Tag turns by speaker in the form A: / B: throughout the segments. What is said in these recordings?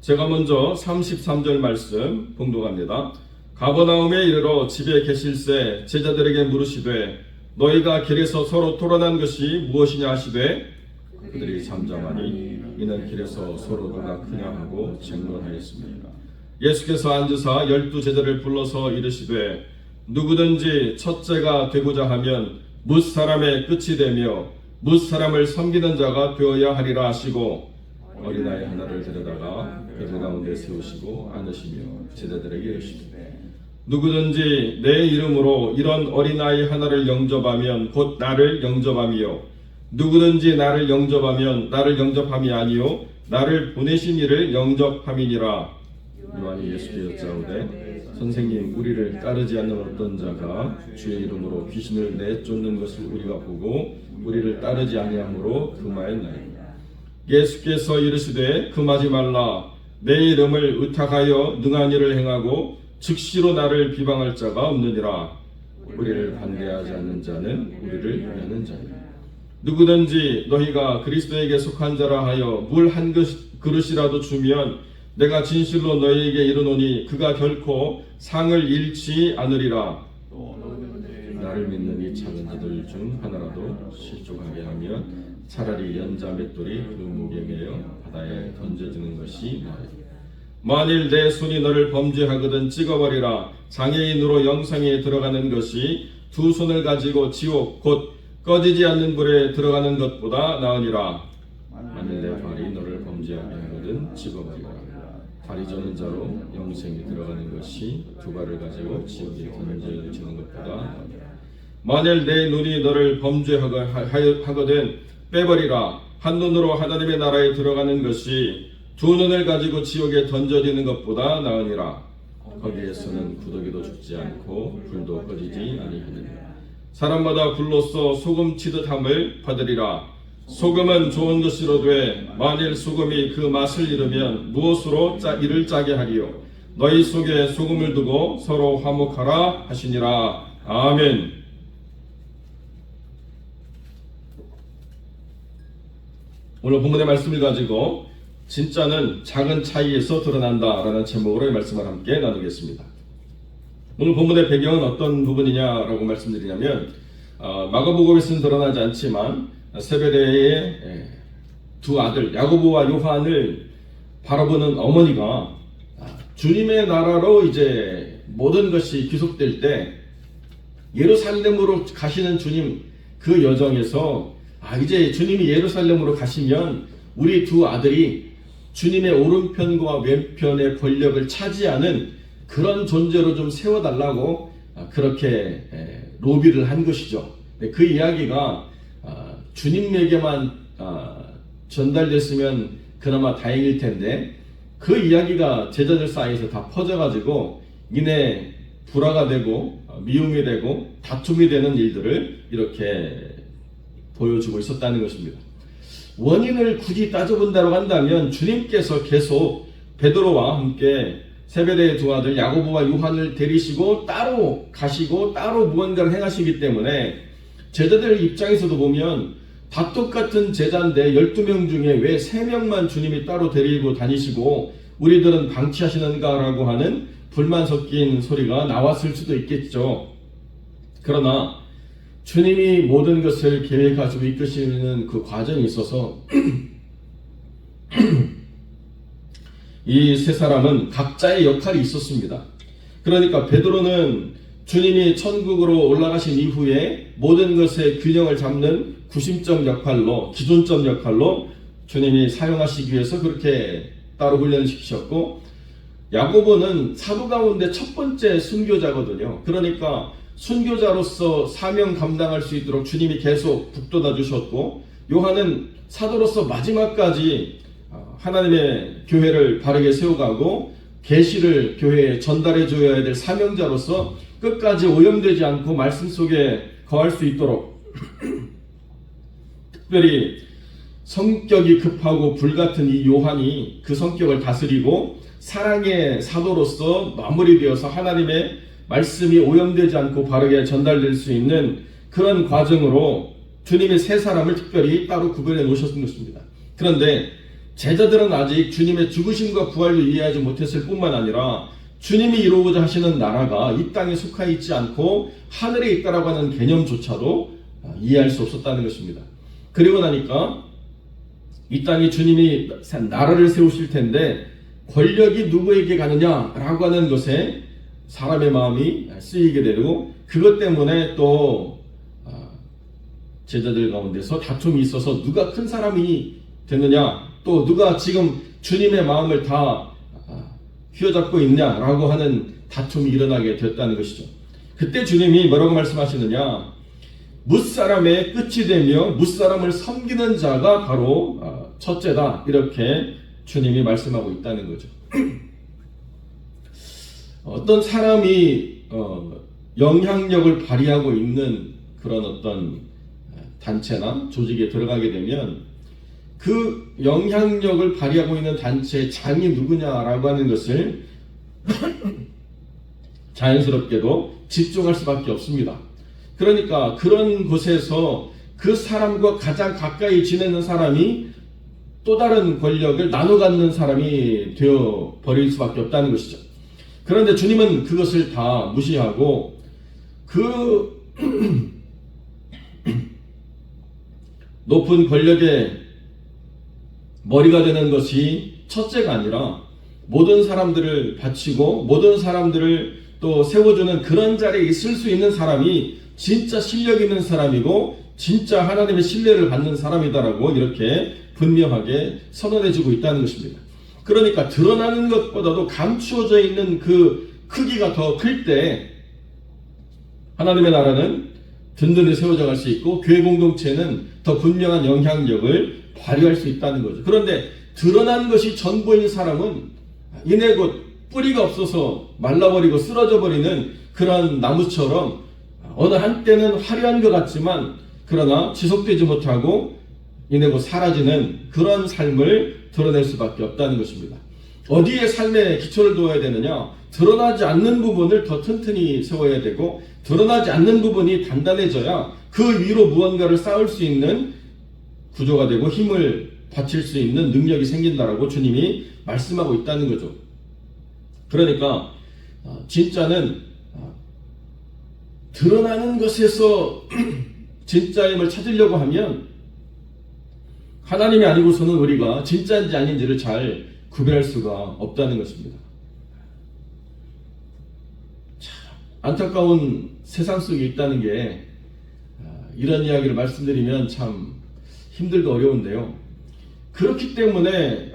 A: 제가 먼저 33절 말씀 봉독합니다. 가버나움에 이르러 집에 계실새 제자들에게 물으시되 너희가 길에서 서로 토론한 것이 무엇이냐 하시되 그들이 잠잠하니 이는 길에서 서로 누가 크냐 하고 쟁론하였습니다. 예수께서 앉으사 12 제자를 불러서 이르시되 누구든지 첫째가 되고자 하면 뭇 사람의 끝이 되며 뭇 사람을 섬기는 자가 되어야 하리라 하시고 어린아이 하나를 데려다가 그들 가운데 세우시고 앉으시며 제자들에게 이르시되 누구든지 내 이름으로 이런 어린아이 하나를 영접하면 곧 나를 영접함이요 누구든지 나를 영접하면 나를 영접함이 아니요 나를 보내신 이를 영접함이니라. 요한이 예수께 여짜오되 선생님 우리를 따르지 않는 어떤 자가 주의 이름으로 귀신을 내쫓는 것을 우리가 보고 우리를 따르지 아니하므로 금하였나이다. 예수께서 이르시되 금하지 말라. 내 이름을 의탁하여 능한 일을 행하고 즉시로 나를 비방할 자가 없느니라. 우리를 반대하지 않는 자는 우리를 위하는 자니라. 누구든지 너희가 그리스도에게 속한 자라 하여 물 한 그릇이라도 주면 내가 진실로 너희에게 이르노니 그가 결코 상을 잃지 않으리라. 나를 믿는 이 작은 자들 중 하나라도 실족하게 하면 차라리 연자 맷돌이 그 목에 매여 바다에 던져지는 것이 나으리라. 만일 내 손이 너를 범죄하거든 찍어버리라. 장애인으로 영상에 들어가는 것이 두 손을 가지고 지옥 곧 꺼지지 않는 불에 들어가는 것보다 나으니라. 만일 내 발이 너를 범죄하게 하거든 찍어버리라. 발이 저는 자로 영생에 들어가는 것이 두 발을 가지고 지옥에 던져지는 것보다 나으니라. 만일 내 눈이 너를 범죄하거든 빼버리라. 한 눈으로 하나님의 나라에 들어가는 것이 두 눈을 가지고 지옥에 던져지는 것보다 나으니라. 거기에서는 구더기도 죽지 않고 불도 꺼지지 아니하느니라. 사람마다 불로써 소금 치듯 함을 받으리라. 소금은 좋은 것이로되 만일 소금이 그 맛을 잃으면 무엇으로 이를 짜게 하리요. 너희 속에 소금을 두고 서로 화목하라 하시니라. 아멘. 오늘 본문의 말씀을 가지고 진짜는 작은 차이에서 드러난다 라는 제목으로 이 말씀을 함께 나누겠습니다. 오늘 본문의 배경은 어떤 부분이냐라고 말씀드리냐면 마가복음에서는 드러나지 않지만 세베대의 두 아들 야고보와 요한을 바라보는 어머니가 주님의 나라로 이제 모든 것이 귀속될 때 예루살렘으로 가시는 주님 그 여정에서 이제 주님이 예루살렘으로 가시면 우리 두 아들이 주님의 오른편과 왼편의 권력을 차지하는 그런 존재로 좀 세워달라고 그렇게 로비를 한 것이죠. 그 이야기가 주님에게만 전달됐으면 그나마 다행일 텐데 그 이야기가 제자들 사이에서 다 퍼져가지고 이내 불화가 되고 미움이 되고 다툼이 되는 일들을 이렇게 보여주고 있었다는 것입니다. 원인을 굳이 따져본다고 한다면 주님께서 계속 베드로와 함께 세베대의 두 아들 야고보와 요한을 데리시고 따로 가시고 따로 무언가를 행하시기 때문에 제자들 입장에서도 보면 다 똑같은 제자인데 12명 중에 왜 3명만 주님이 따로 데리고 다니시고 우리들은 방치하시는가라고 하는 불만 섞인 소리가 나왔을 수도 있겠죠. 그러나 주님이 모든 것을 계획하시고 이끄시는 그 과정이 있어서 이 세 사람은 각자의 역할이 있었습니다. 그러니까 베드로는 주님이 천국으로 올라가신 이후에 모든 것의 균형을 잡는 구심점 역할로, 기준점 역할로 주님이 사용하시기 위해서 그렇게 따로 훈련을 시키셨고, 야고보는 사도 가운데 첫 번째 순교자거든요. 그러니까 순교자로서 사명 감당할 수 있도록 주님이 계속 북돋아 주셨고, 요한은 사도로서 마지막까지 하나님의 교회를 바르게 세워가고 계시를 교회에 전달해 줘야 될 사명자로서 끝까지 오염되지 않고 말씀 속에 거할 수 있도록 특별히 성격이 급하고 불같은 이 요한이 그 성격을 다스리고 사랑의 사도로서 마무리되어서 하나님의 말씀이 오염되지 않고 바르게 전달될 수 있는 그런 과정으로 주님이 세 사람을 특별히 따로 구별해 놓으셨던 것입니다. 그런데 제자들은 아직 주님의 죽으심과 부활을 이해하지 못했을 뿐만 아니라 주님이 이루고자 하시는 나라가 이 땅에 속하 있지 않고 하늘에 있다라고 하는 개념조차도 이해할 수 없었다는 것입니다. 그리고 나니까 이 땅에 주님이 나라를 세우실 텐데 권력이 누구에게 가느냐라고 하는 것에 사람의 마음이 쓰이게 되고 그것 때문에 또 제자들 가운데서 다툼이 있어서 누가 큰 사람이 되느냐, 또 누가 지금 주님의 마음을 다 휘어잡고 있냐라고 하는 다툼이 일어나게 됐다는 것이죠. 그때 주님이 뭐라고 말씀하시느냐, 뭇사람의 끝이 되며 뭇사람을 섬기는 자가 바로 첫째다, 이렇게 주님이 말씀하고 있다는 거죠. 어떤 사람이 영향력을 발휘하고 있는 그런 어떤 단체나 조직에 들어가게 되면 그 영향력을 발휘하고 있는 단체의 장이 누구냐라고 하는 것을 자연스럽게도 집중할 수밖에 없습니다. 그러니까 그런 곳에서 그 사람과 가장 가까이 지내는 사람이 또 다른 권력을 나눠 갖는 사람이 되어 버릴 수밖에 없다는 것이죠. 그런데 주님은 그것을 다 무시하고 그 높은 권력의 머리가 되는 것이 첫째가 아니라 모든 사람들을 바치고 모든 사람들을 또 세워주는 그런 자리에 있을 수 있는 사람이 진짜 실력 있는 사람이고 진짜 하나님의 신뢰를 받는 사람이다라고 이렇게 분명하게 선언해주고 있다는 것입니다. 그러니까 드러나는 것보다도 감추어져 있는 그 크기가 더 클 때 하나님의 나라는 든든히 세워져 갈 수 있고 교회 공동체는 더 분명한 영향력을 발휘할 수 있다는 거죠. 그런데 드러난 것이 전부인 사람은 이내 곧 뿌리가 없어서 말라버리고 쓰러져 버리는 그런 나무처럼 어느 한때는 화려한 것 같지만 그러나 지속되지 못하고 이내 곧 사라지는 그런 삶을 드러낼 수밖에 없다는 것입니다. 어디에 삶의 기초를 두어야 되느냐? 드러나지 않는 부분을 더 튼튼히 세워야 되고 드러나지 않는 부분이 단단해져야 그 위로 무언가를 쌓을 수 있는 구조가 되고 힘을 바칠 수 있는 능력이 생긴다라고 주님이 말씀하고 있다는 거죠. 그러니까 진짜는 드러나는 것에서 진짜임을 찾으려고 하면 하나님이 아니고서는 우리가 진짜인지 아닌지를 잘 구별할 수가 없다는 것입니다. 참 안타까운 세상 속에 있다는 게 이런 이야기를 말씀드리면 참 힘들고 어려운데요. 그렇기 때문에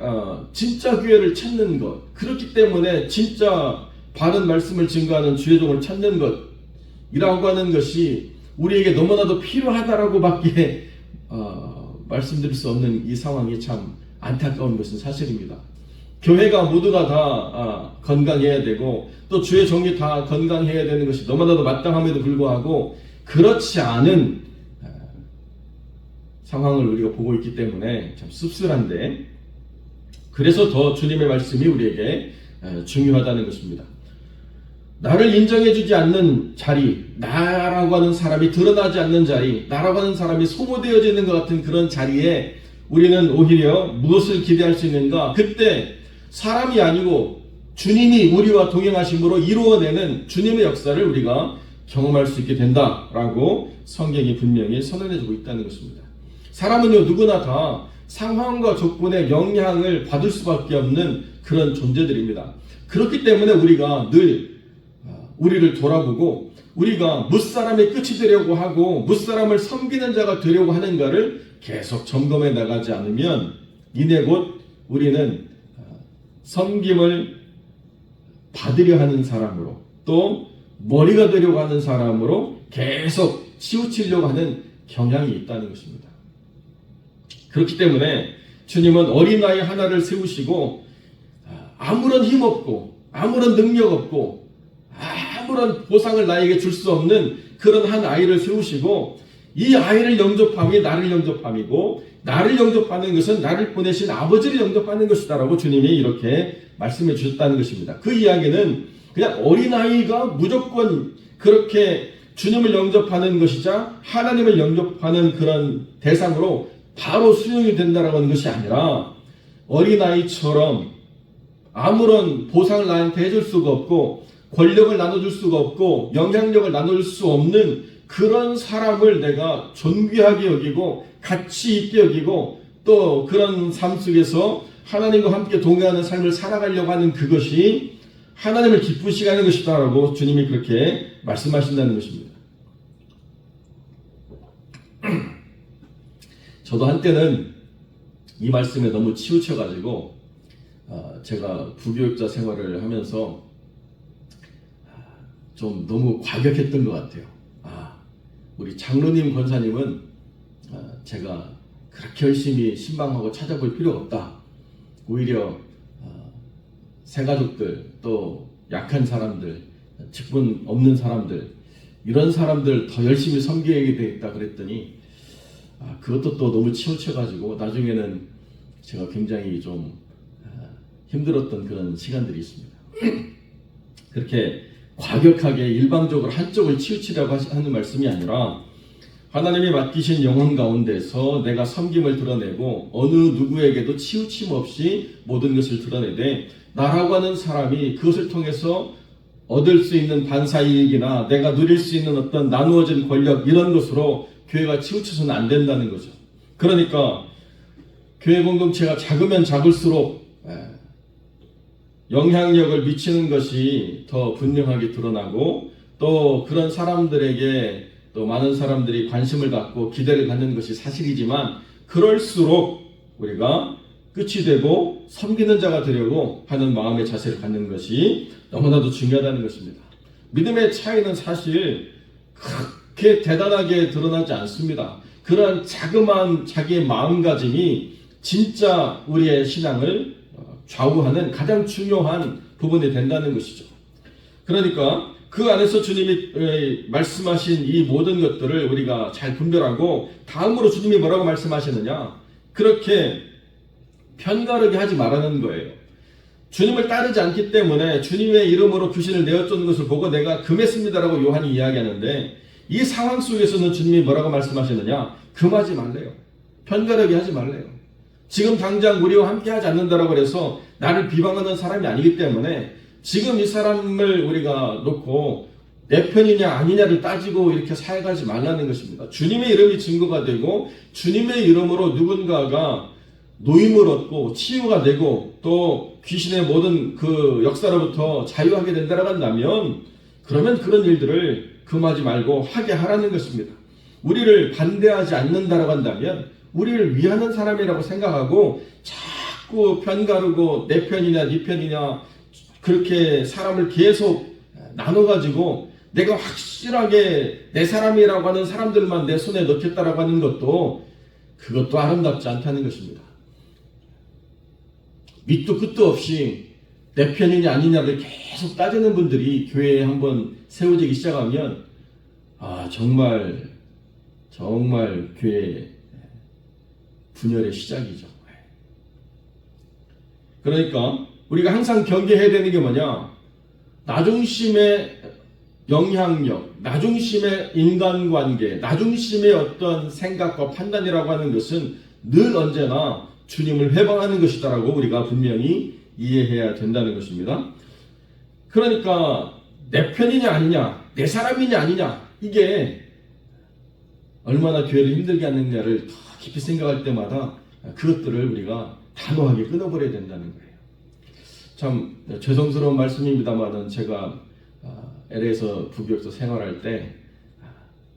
A: 진짜 교회를 찾는 것, 그렇기 때문에 진짜 바른 말씀을 증거하는 주의종을 찾는 것이라고 하는 것이 우리에게 너무나도 필요하다라고 밖에 말씀드릴 수 없는 이 상황이 참 안타까운 것은 사실입니다. 교회가 모두가 다 건강해야 되고 또 주의 종이 다 건강해야 되는 것이 너무나도 마땅함에도 불구하고 그렇지 않은 상황을 우리가 보고 있기 때문에 참 씁쓸한데 그래서 더 주님의 말씀이 우리에게 중요하다는 것입니다. 나를 인정해주지 않는 자리, 나라고 하는 사람이 드러나지 않는 자리, 나라고 하는 사람이 소모되어지는 것 같은 그런 자리에 우리는 오히려 무엇을 기대할 수 있는가? 그때 사람이 아니고 주님이 우리와 동행하심으로 이루어내는 주님의 역사를 우리가 경험할 수 있게 된다라고 성경이 분명히 선언해주고 있다는 것입니다. 사람은요 누구나 다 상황과 조건의 영향을 받을 수밖에 없는 그런 존재들입니다. 그렇기 때문에 우리가 늘 우리를 돌아보고 우리가 무사람의 끝이 되려고 하고 무사람을 섬기는 자가 되려고 하는가를 계속 점검해 나가지 않으면 이내 곧 우리는 섬김을 받으려 하는 사람으로 또 머리가 되려고 하는 사람으로 계속 치우치려고 하는 경향이 있다는 것입니다. 그렇기 때문에 주님은 어린아이 하나를 세우시고 아무런 힘 없고 아무런 능력 없고 아무런 보상을 나에게 줄 수 없는 그런 한 아이를 세우시고 이 아이를 영접함이 나를 영접함이고 나를 영접하는 것은 나를 보내신 아버지를 영접하는 것이다 라고 주님이 이렇게 말씀해 주셨다는 것입니다. 그 이야기는 그냥 어린아이가 무조건 그렇게 주님을 영접하는 것이자 하나님을 영접하는 그런 대상으로 바로 수용이 된다라고 하는 것이 아니라 어린아이처럼 아무런 보상을 나한테 해줄 수가 없고 권력을 나눠줄 수가 없고 영향력을 나눌 수 없는 그런 사람을 내가 존귀하게 여기고 가치 있게 여기고 또 그런 삶 속에서 하나님과 함께 동행하는 삶을 살아가려고 하는 그것이 하나님을 기쁘시게 하는 것이다라고 주님이 그렇게 말씀하신다는 것입니다. 저도 한때는 이 말씀에 너무 치우쳐가지고 제가 부교육자 생활을 하면서 좀 너무 과격했던 것 같아요. 우리 장로님 권사님은 제가 그렇게 열심히 신방하고 찾아볼 필요가 없다. 오히려 새가족들 또 약한 사람들 직분 없는 사람들 이런 사람들 더 열심히 섬겨야 되겠다 그랬더니 그것도 또 너무 치우쳐가지고 나중에는 제가 굉장히 좀 힘들었던 그런 시간들이 있습니다. 그렇게 과격하게 일방적으로 한쪽을 치우치려고 하는 말씀이 아니라 하나님이 맡기신 영혼 가운데서 내가 섬김을 드러내고 어느 누구에게도 치우침 없이 모든 것을 드러내되 나라고 하는 사람이 그것을 통해서 얻을 수 있는 반사이익이나 내가 누릴 수 있는 어떤 나누어진 권력 이런 것으로 교회가 치우쳐서는 안 된다는 거죠. 그러니까 교회 공동체가 작으면 작을수록 영향력을 미치는 것이 더 분명하게 드러나고 또 그런 사람들에게 또 많은 사람들이 관심을 갖고 기대를 갖는 것이 사실이지만 그럴수록 우리가 끝이 되고 섬기는 자가 되려고 하는 마음의 자세를 갖는 것이 너무나도 중요하다는 것입니다. 믿음의 차이는 사실 그렇게 대단하게 드러나지 않습니다. 그러한 자그마한 자기의 마음가짐이 진짜 우리의 신앙을 좌우하는 가장 중요한 부분이 된다는 것이죠. 그러니까 그 안에서 주님이 말씀하신 이 모든 것들을 우리가 잘 분별하고 다음으로 주님이 뭐라고 말씀하시느냐, 그렇게 편가르게 하지 말라는 거예요. 주님을 따르지 않기 때문에 주님의 이름으로 귀신을 내어쫓는 것을 보고 내가 금했습니다라고 요한이 이야기하는데 이 상황 속에서는 주님이 뭐라고 말씀하시느냐, 금하지 말래요. 편가르게 하지 말래요. 지금 당장 우리와 함께 하지 않는다라고 해서 나를 비방하는 사람이 아니기 때문에 지금 이 사람을 우리가 놓고 내 편이냐 아니냐를 따지고 이렇게 살아가지 말라는 것입니다. 주님의 이름이 증거가 되고 주님의 이름으로 누군가가 노임을 얻고 치유가 되고 또 귀신의 모든 그 역사로부터 자유하게 된다라고 한다면 그러면 그런 일들을 금하지 말고 하게 하라는 것입니다. 우리를 반대하지 않는다라고 한다면 우리를 위하는 사람이라고 생각하고 자꾸 편가르고 내 편이냐 네 편이냐 그렇게 사람을 계속 나눠가지고 내가 확실하게 내 사람이라고 하는 사람들만 내 손에 넣겠다라고 하는 그것도 아름답지 않다는 것입니다. 밑도 끝도 없이 내 편이냐 아니냐를 계속 따지는 분들이 교회에 한번 세워지기 시작하면 정말 교회 분열의 시작이죠. 그러니까 우리가 항상 경계해야 되는 게 뭐냐, 나중심의 영향력, 나중심의 인간관계, 나중심의 어떤 생각과 판단이라고 하는 것은 늘 언제나 주님을 회방하는 것이다라고 우리가 분명히 이해해야 된다는 것입니다. 그러니까 내 편이냐 아니냐, 내 사람이냐 아니냐, 이게 얼마나 교회를 힘들게 하느냐를 더 깊이 생각할 때마다 그것들을 우리가 단호하게 끊어버려야 된다는 거예요. 참 죄송스러운 말씀입니다만은 제가 LA에서 부교육자 생활할 때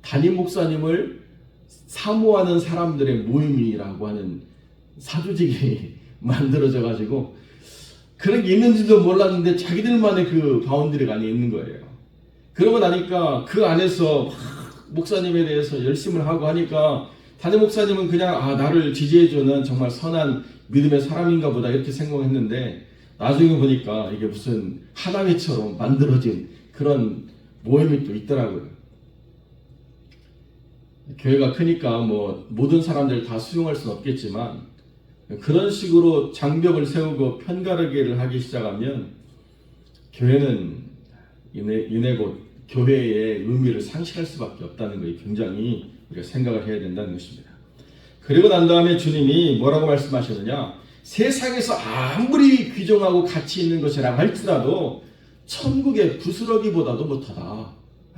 A: 담임 목사님을 사모하는 사람들의 모임이라고 하는 사조직이 만들어져 가지고 그런 게 있는지도 몰랐는데 자기들만의 그 바운드리가 안에 있는 거예요. 그러고 나니까 그 안에서 목사님에 대해서 열심을 하고 하니까 담임 목사님은 그냥 나를 지지해주는 정말 선한 믿음의 사람인가 보다 이렇게 생각했는데 나중에 보니까 이게 무슨 하나회처럼 만들어진 그런 모임이 또 있더라고요. 교회가 크니까 모든 사람들 다 수용할 수는 없겠지만 그런 식으로 장벽을 세우고 편가르기를 하기 시작하면 교회는 이내 곧 교회의 의미를 상실할 수밖에 없다는 것이 굉장히 우리가 생각을 해야 된다는 것입니다. 그리고 난 다음에 주님이 뭐라고 말씀하셨느냐, 세상에서 아무리 귀중하고 가치 있는 것이라고 할지라도 천국의 부스러기보다도 못하다.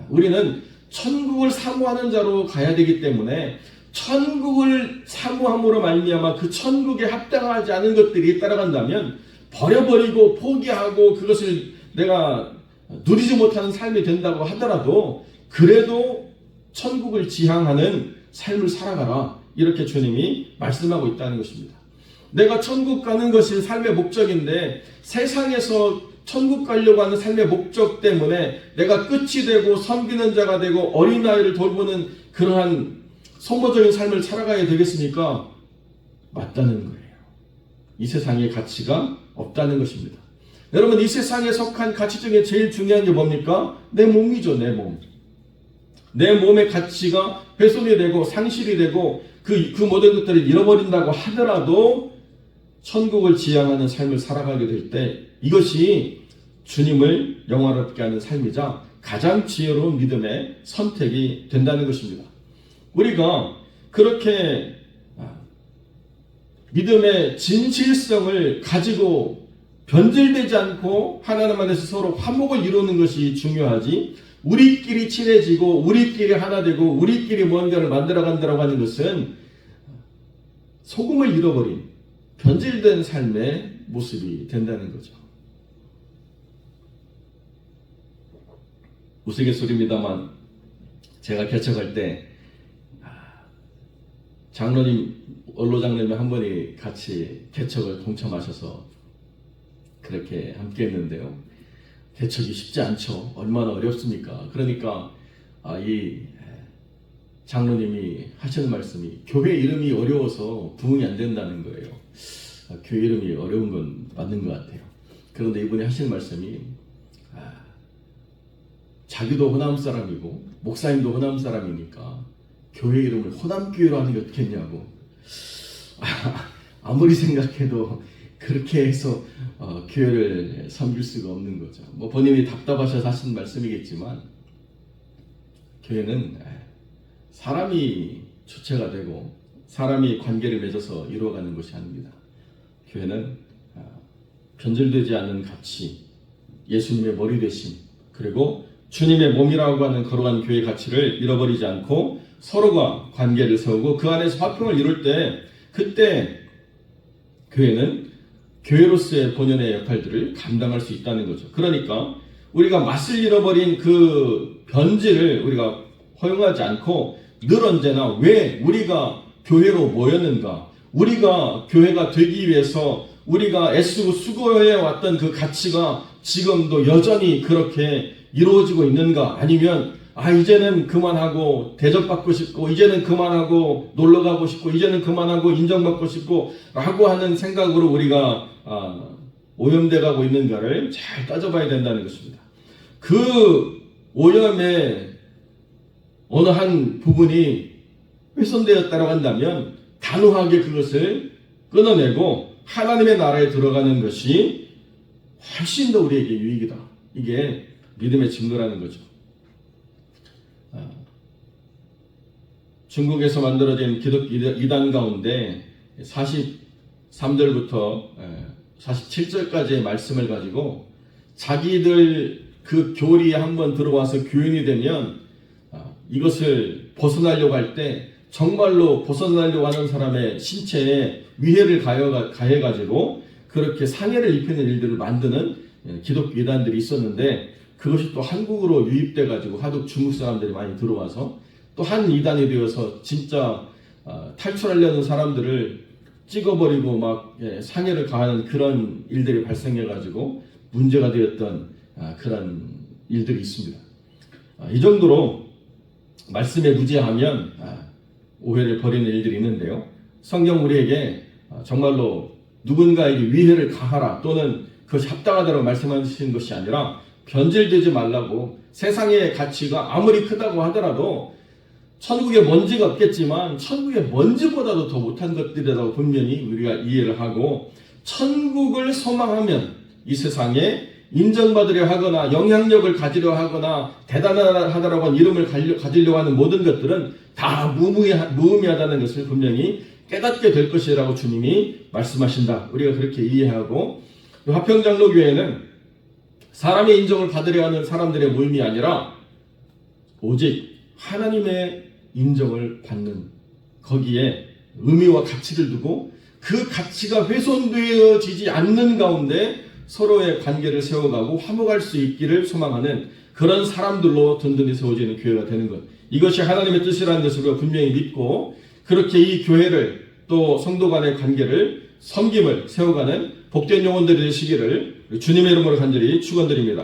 A: 우리는 천국을 사모하는 자로 가야 되기 때문에 천국을 사모함으로 말미암아 그 천국에 합당하지 않은 것들이 따라간다면 버려버리고 포기하고 그것을 내가 누리지 못하는 삶이 된다고 하더라도 그래도 천국을 지향하는 삶을 살아가라. 이렇게 주님이 말씀하고 있다는 것입니다. 내가 천국 가는 것이 삶의 목적인데 세상에서 천국 가려고 하는 삶의 목적 때문에 내가 끝이 되고 섬기는 자가 되고 어린아이를 돌보는 그러한 소모적인 삶을 살아가야 되겠습니까? 맞다는 거예요. 이 세상에 가치가 없다는 것입니다. 여러분, 이 세상에 속한 가치 중에 제일 중요한 게 뭡니까? 내 몸이죠. 내 몸. 내 몸의 가치가 훼손이 되고 상실이 되고 그 모든 것들을 잃어버린다고 하더라도 천국을 지향하는 삶을 살아가게 될 때 이것이 주님을 영화롭게 하는 삶이자 가장 지혜로운 믿음의 선택이 된다는 것입니다. 우리가 그렇게 믿음의 진실성을 가지고 변질되지 않고 하나님 안에서 서로 화목을 이루는 것이 중요하지, 우리끼리 친해지고 우리끼리 하나 되고 우리끼리 뭔가를 만들어간다고 하는 것은 소금을 잃어버린 변질된 삶의 모습이 된다는 거죠. 우스갯소리입니다만 제가 개척할 때 장로님, 원로 장로님 한 분이 같이 개척을 동참하셔서 그렇게 함께 했는데요. 개척이 쉽지 않죠. 얼마나 어렵습니까? 그러니까 이 장로님이 하시는 말씀이 교회 이름이 어려워서 부흥이 안 된다는 거예요. 교회 이름이 어려운 건 맞는 것 같아요. 그런데 이분이 하시는 말씀이 자기도 호남 사람이고 목사님도 호남 사람이니까 교회 이름을 호남교회로 하는 게 어떻겠냐고. 아무리 생각해도 그렇게 해서 교회를 섬길 수가 없는 거죠. 뭐 본인이 답답하셔서 하시는 말씀이겠지만 교회는 사람이 주체가 되고 사람이 관계를 맺어서 이루어가는 것이 아닙니다. 교회는 변질되지 않는 가치, 예수님의 머리 되심, 그리고 주님의 몸이라고 하는 거룩한 교회의 가치를 잃어버리지 않고 서로가 관계를 세우고 그 안에서 화평을 이룰 때 그때 교회는 교회로서의 본연의 역할들을 감당할 수 있다는 거죠. 그러니까 우리가 맛을 잃어버린 그 변질을 우리가 허용하지 않고 늘 언제나 왜 우리가 교회로 모였는가, 우리가 교회가 되기 위해서 우리가 애쓰고 수고해 왔던 그 가치가 지금도 여전히 그렇게 이루어지고 있는가, 아니면 이제는 그만하고 대접받고 싶고 이제는 그만하고 놀러가고 싶고 이제는 그만하고 인정받고 싶고 라고 하는 생각으로 우리가 오염돼 가고 있는가를 잘 따져봐야 된다는 것입니다. 그 오염의 어느 한 부분이 훼손되었다고 한다면 단호하게 그것을 끊어내고 하나님의 나라에 들어가는 것이 훨씬 더 우리에게 유익이다. 이게 믿음의 증거라는 거죠. 중국에서 만들어진 기독교 이단 가운데 43절부터 47절까지의 말씀을 가지고 자기들 그 교리에 한번 들어와서 교인이 되면 이것을 벗어나려고 할 때 정말로 벗어나려고 하는 사람의 신체에 위해를 가해가지고 그렇게 상해를 입히는 일들을 만드는 기독교 이단들이 있었는데 그것이 또 한국으로 유입돼가지고 하도 중국 사람들이 많이 들어와서 또 한 이단이 되어서 진짜 탈출하려는 사람들을 찍어버리고 막 상해를 가하는 그런 일들이 발생해가지고 문제가 되었던 그런 일들이 있습니다. 이 정도로 말씀에 무지하면 오해를 벌이는 일들이 있는데요. 성경 우리에게 정말로 누군가에게 위해를 가하라 또는 그것이 합당하다고 말씀하시는 것이 아니라 변질되지 말라고, 세상의 가치가 아무리 크다고 하더라도 천국에 먼지가 없겠지만 천국의 먼지보다도 더 못한 것들이라고 분명히 우리가 이해를 하고, 천국을 소망하면 이 세상에 인정받으려 하거나 영향력을 가지려 하거나 대단하다라고 하는 이름을 가지려고 하는 모든 것들은 다 무의미하다는 것을 분명히 깨닫게 될 것이라고 주님이 말씀하신다. 우리가 그렇게 이해하고, 화평장로교회는 사람의 인정을 받으려 하는 사람들의 모임이 아니라 오직 하나님의 인정을 받는, 거기에 의미와 가치를 두고 그 가치가 훼손되어지지 않는 가운데 서로의 관계를 세워가고 화목할 수 있기를 소망하는 그런 사람들로 든든히 세워지는 교회가 되는 것, 이것이 하나님의 뜻이라는 것을 우리가 분명히 믿고, 그렇게 이 교회를 또 성도 간의 관계를, 섬김을 세워가는 복된 영혼들이 되시기를 주님의 이름으로 간절히 축원드립니다.